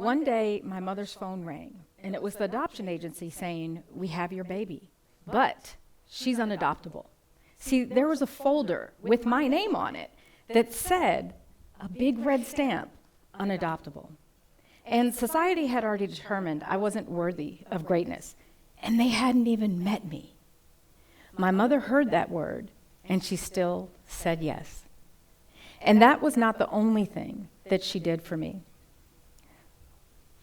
One day, my mother's phone rang, and it was the adoption agency saying, "We have your baby, but she's unadoptable." See, there was a folder with my name on it that said, a big red stamp, unadoptable. And society had already determined I wasn't worthy of greatness, and they hadn't even met me. My mother heard that word, and she still said yes. And that was not the only thing that she did for me.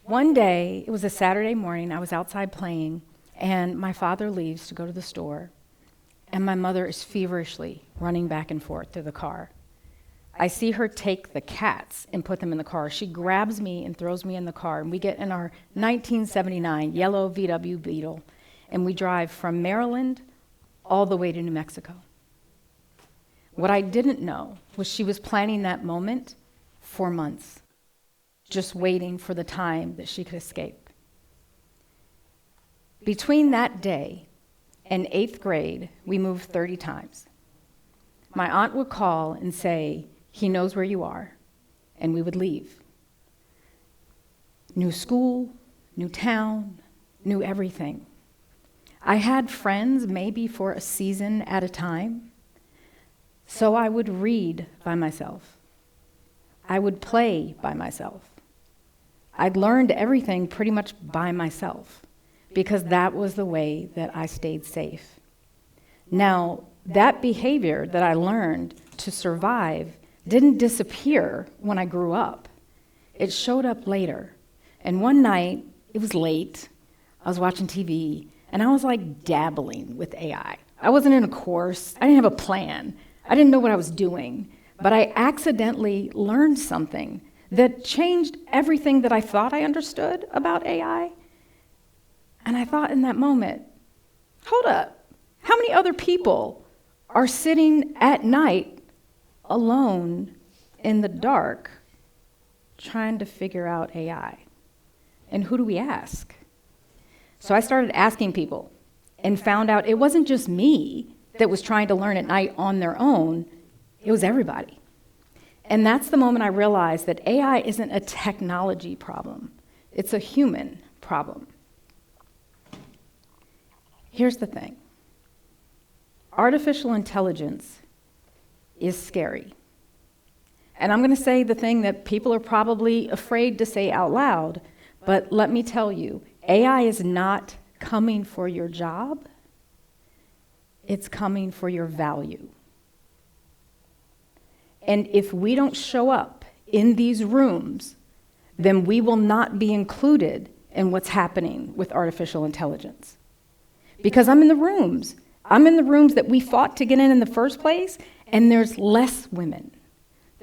One day, it was a Saturday morning, I was outside playing, and my father leaves to go to the store, and my mother is feverishly running back and forth to the car. I see her take the cats and put them in the car. She grabs me and throws me in the car, and we get in our 1979 yellow VW Beetle, and we drive from Maryland all the way to New Mexico. What I didn't know was she was planning that moment for months, just waiting for the time that she could escape. Between that day and 8th grade, we moved 30 times. My aunt would call and say, "He knows where you are," and we would leave. New school, new town, new everything. I had friends maybe for a season at a time, so I would read by myself. I would play by myself. I'd learned everything pretty much by myself because that was the way that I stayed safe. Now, that behavior that I learned to survive didn't disappear when I grew up. It showed up later. And one night, it was late, I was watching TV, and I was like dabbling with AI. I wasn't in a course, I didn't have a plan, I didn't know what I was doing, but I accidentally learned something that changed everything that I thought I understood about AI. And I thought in that moment, hold up, how many other people are sitting at night alone in the dark trying to figure out AI? And who do we ask? So I started asking people and found out it wasn't just me that was trying to learn at night on their own, it was everybody. And that's the moment I realized that AI isn't a technology problem, it's a human problem. Here's the thing. Artificial intelligence is scary. And I'm going to say the thing that people are probably afraid to say out loud, but let me tell you, AI is not coming for your job, it's coming for your value. And if we don't show up in these rooms, then we will not be included in what's happening with artificial intelligence. Because I'm in the rooms. I'm in the rooms that we fought to get in the first place, and there's less women.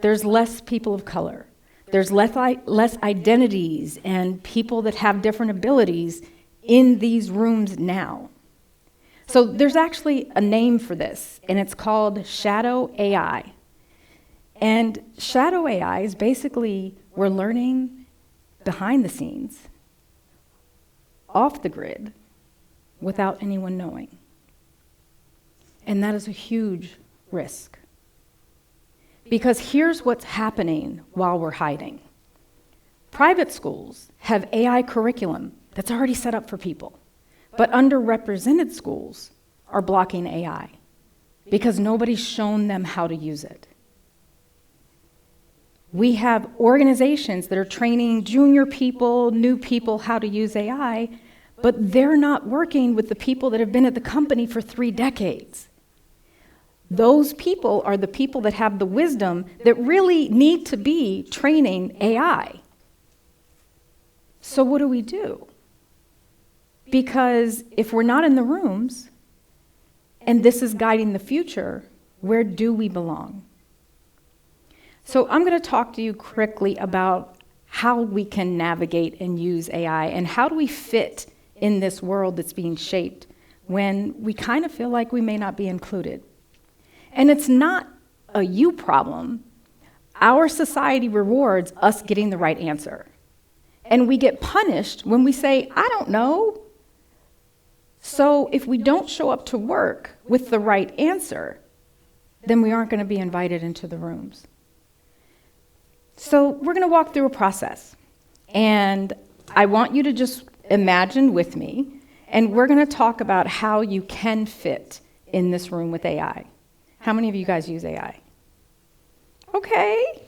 There's less people of color. There's less identities and people that have different abilities in these rooms now. So there's actually a name for this, and it's called shadow AI. And shadow AI is basically we're learning behind the scenes, off the grid, without anyone knowing. And that is a huge risk. Because here's what's happening while we're hiding. Private schools have AI curriculum that's already set up for people, but underrepresented schools are blocking AI because nobody's shown them how to use it. We have organizations that are training junior people, new people how to use AI, but they're not working with the people that have been at the company for 3 decades. Those people are the people that have the wisdom that really need to be training AI. So what do we do? Because if we're not in the rooms, and this is guiding the future, where do we belong? So I'm going to talk to you quickly about how we can navigate and use AI, and how do we fit in this world that's being shaped when we kind of feel like we may not be included. And it's not a you problem. Our society rewards us getting the right answer. And we get punished when we say, I don't know. So if we don't show up to work with the right answer, then we aren't going to be invited into the rooms. So we're going to walk through a process. And I want you to just imagine with me, and we're going to talk about how you can fit in this room with AI. How many of you guys use AI? Okay.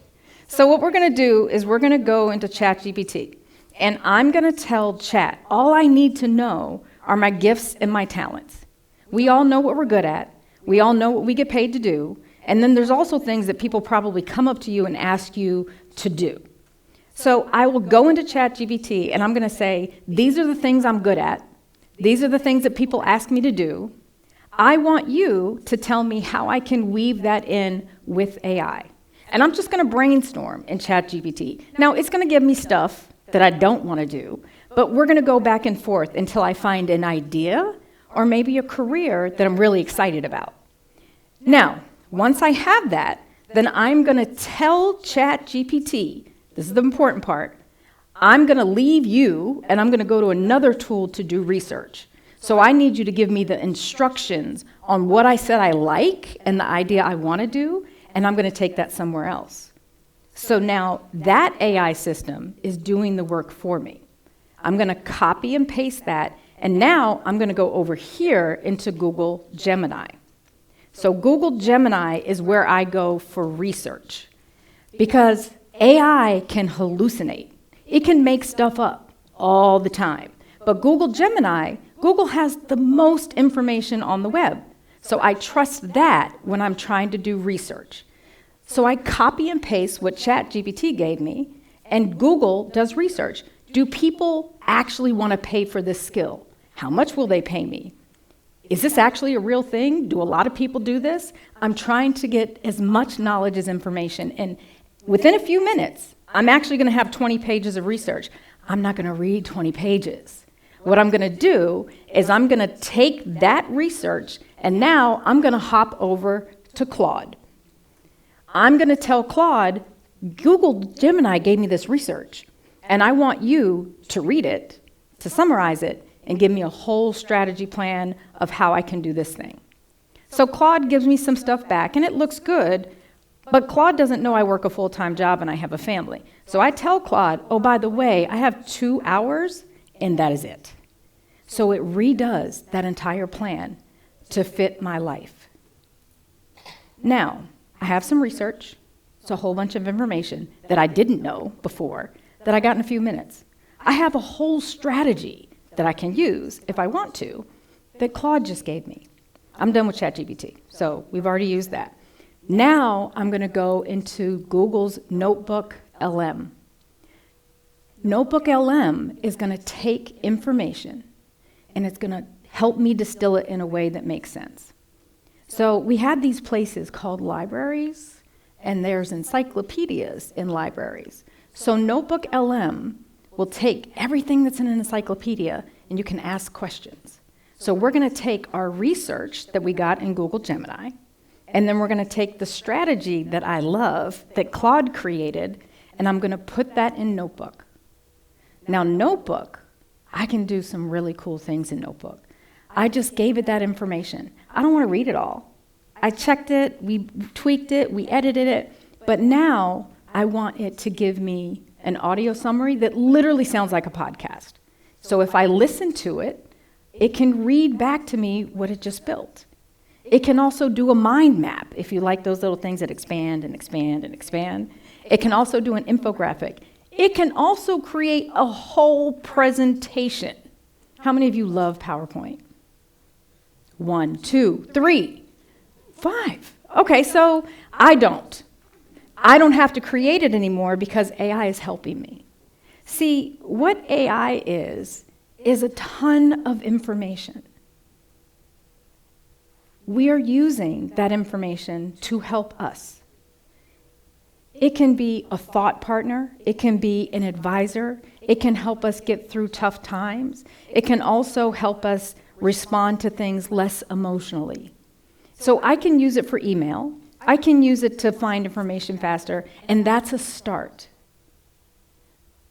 So what we're going to do is we're going to go into ChatGPT, and I'm going to tell Chat, all I need to know are my gifts and my talents. We all know what we're good at. We all know what we get paid to do. And then there's also things that people probably come up to you and ask you to do. So I will go into ChatGPT, and I'm going to say, these are the things I'm good at. These are the things that people ask me to do. I want you to tell me how I can weave that in with AI. And I'm just going to brainstorm in ChatGPT. Now, it's going to give me stuff that I don't want to do, but we're going to go back and forth until I find an idea or maybe a career that I'm really excited about. Now, once I have that, then I'm going to tell ChatGPT, this is the important part, I'm going to leave you and I'm going to go to another tool to do research. So I need you to give me the instructions on what I said I like and the idea I want to do, and I'm going to take that somewhere else. So now that AI system is doing the work for me. I'm going to copy and paste that, and now I'm going to go over here into Google Gemini. So Google Gemini is where I go for research, because AI can hallucinate. It can make stuff up all the time. But Google Gemini, Google has the most information on the web. So I trust that when I'm trying to do research. So I copy and paste what ChatGPT gave me, and Google does research. Do people actually want to pay for this skill? How much will they pay me? Is this actually a real thing? Do a lot of people do this? I'm trying to get as much knowledge as information, and within a few minutes, I'm actually going to have 20 pages of research. I'm not going to read 20 pages. What I'm going to do is I'm going to take that research, and now I'm going to hop over to Claude. I'm going to tell Claude, Google Gemini gave me this research, and I want you to read it, to summarize it, and give me a whole strategy plan of how I can do this thing. So Claude gives me some stuff back, and it looks good, but Claude doesn't know I work a full-time job and I have a family. So I tell Claude, oh, by the way, I have 2 hours, and that is it. So it redoes that entire plan to fit my life. Now, I have some research. It's a whole bunch of information that I didn't know before that I got in a few minutes. I have a whole strategy that I can use if I want to that Claude just gave me. I'm done with ChatGPT, so we've already used that. Now I'm going to go into Google's Notebook LM. Notebook LM is going to take information and it's going to help me distill it in a way that makes sense. So we had these places called libraries, and there's encyclopedias in libraries. So Notebook LM will take everything that's in an encyclopedia, and you can ask questions. So we're going to take our research that we got in Google Gemini, and then we're going to take the strategy that I love, that Claude created, and I'm going to put that in Notebook. Now, Notebook, I can do some really cool things in Notebook. I just gave it that information. I don't want to read it all. I checked it, we tweaked it, we edited it, but now I want it to give me an audio summary that literally sounds like a podcast. So if I listen to it, it can read back to me what it just built. It can also do a mind map, if you like those little things that expand and expand and expand. It can also do an infographic. It can also create a whole presentation. How many of you love PowerPoint? 1, 2, 3, 5. Okay, so I don't. I don't have to create it anymore because AI is helping me. See, what AI is a ton of information. We are using that information to help us. It can be a thought partner. It can be an advisor. It can help us get through tough times. It can also help us respond to things less emotionally. So I can use it for email. I can use it to find information faster, and that's a start.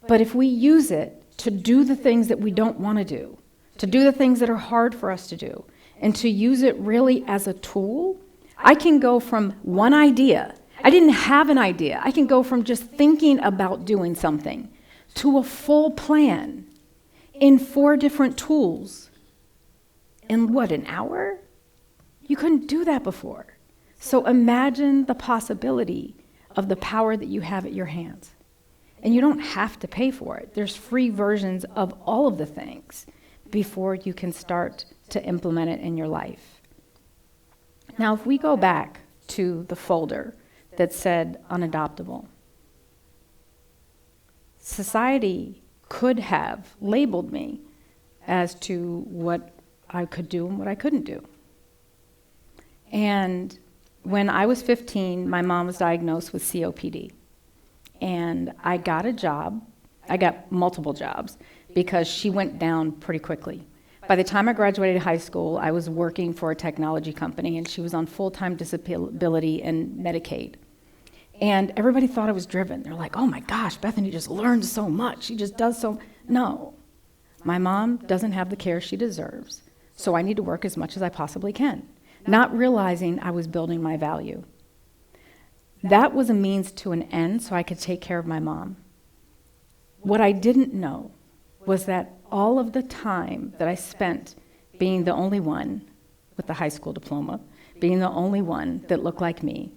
But if we use it to do the things that we don't want to do the things that are hard for us to do, and to use it really as a tool, I can go from one idea. I didn't have an idea. I can go from just thinking about doing something to a full plan in 4 different tools in what, an hour? You couldn't do that before. So imagine the possibility of the power that you have at your hands. And you don't have to pay for it. There's free versions of all of the things before you can start to implement it in your life. Now, if we go back to the folder that said unadoptable, society could have labeled me as to what I could do and what I couldn't do. And when I was 15, my mom was diagnosed with COPD. And I got a job. I got multiple jobs because she went down pretty quickly. By the time I graduated high school, I was working for a technology company, and she was on full-time disability and Medicaid. And everybody thought I was driven. They're like, oh my gosh, Bethany just learned so much. She just does so. No, my mom doesn't have the care she deserves, so I need to work as much as I possibly can, not realizing I was building my value. That was a means to an end so I could take care of my mom. What I didn't know was that all of the time that I spent being the only one with the high school diploma, being the only one that looked like me,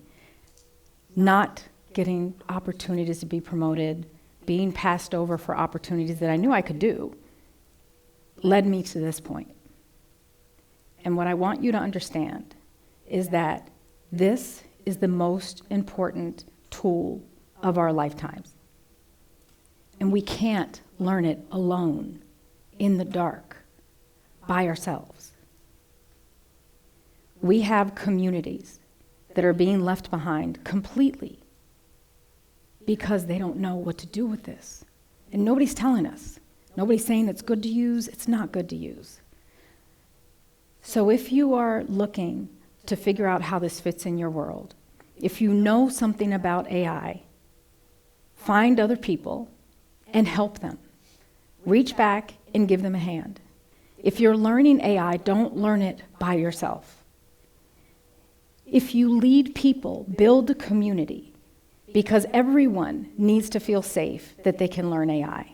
not getting opportunities to be promoted, being passed over for opportunities that I knew I could do, led me to this point. And what I want you to understand is that this is the most important tool of our lifetimes. And we can't learn it alone, in the dark, by ourselves. We have communities that are being left behind completely because they don't know what to do with this. And nobody's telling us. Nobody's saying it's good to use, it's not good to use. So if you are looking to figure out how this fits in your world, if you know something about AI, find other people and help them. Reach back and give them a hand. If you're learning AI, don't learn it by yourself. If you lead people, build a community, because everyone needs to feel safe that they can learn AI.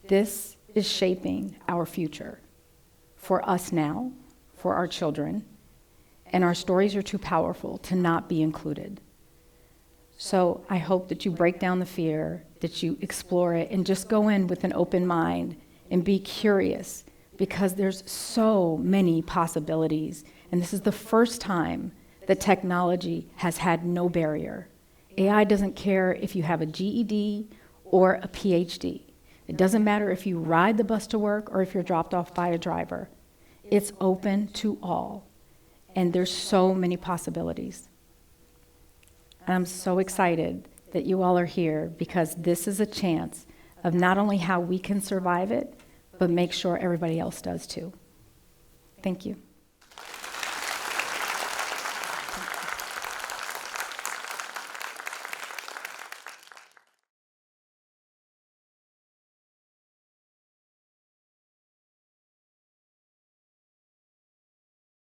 This is shaping our future for us now, for our children, and our stories are too powerful to not be included. So I hope that you break down the fear, that you explore it, and just go in with an open mind and be curious, because there's so many possibilities. And this is the first time that technology has had no barrier. AI doesn't care if you have a GED or a PhD. It doesn't matter if you ride the bus to work or if you're dropped off by a driver. It's open to all. And there's so many possibilities. And I'm so excited that you all are here, because this is a chance of not only how we can survive it, but make sure everybody else does too. Thank you.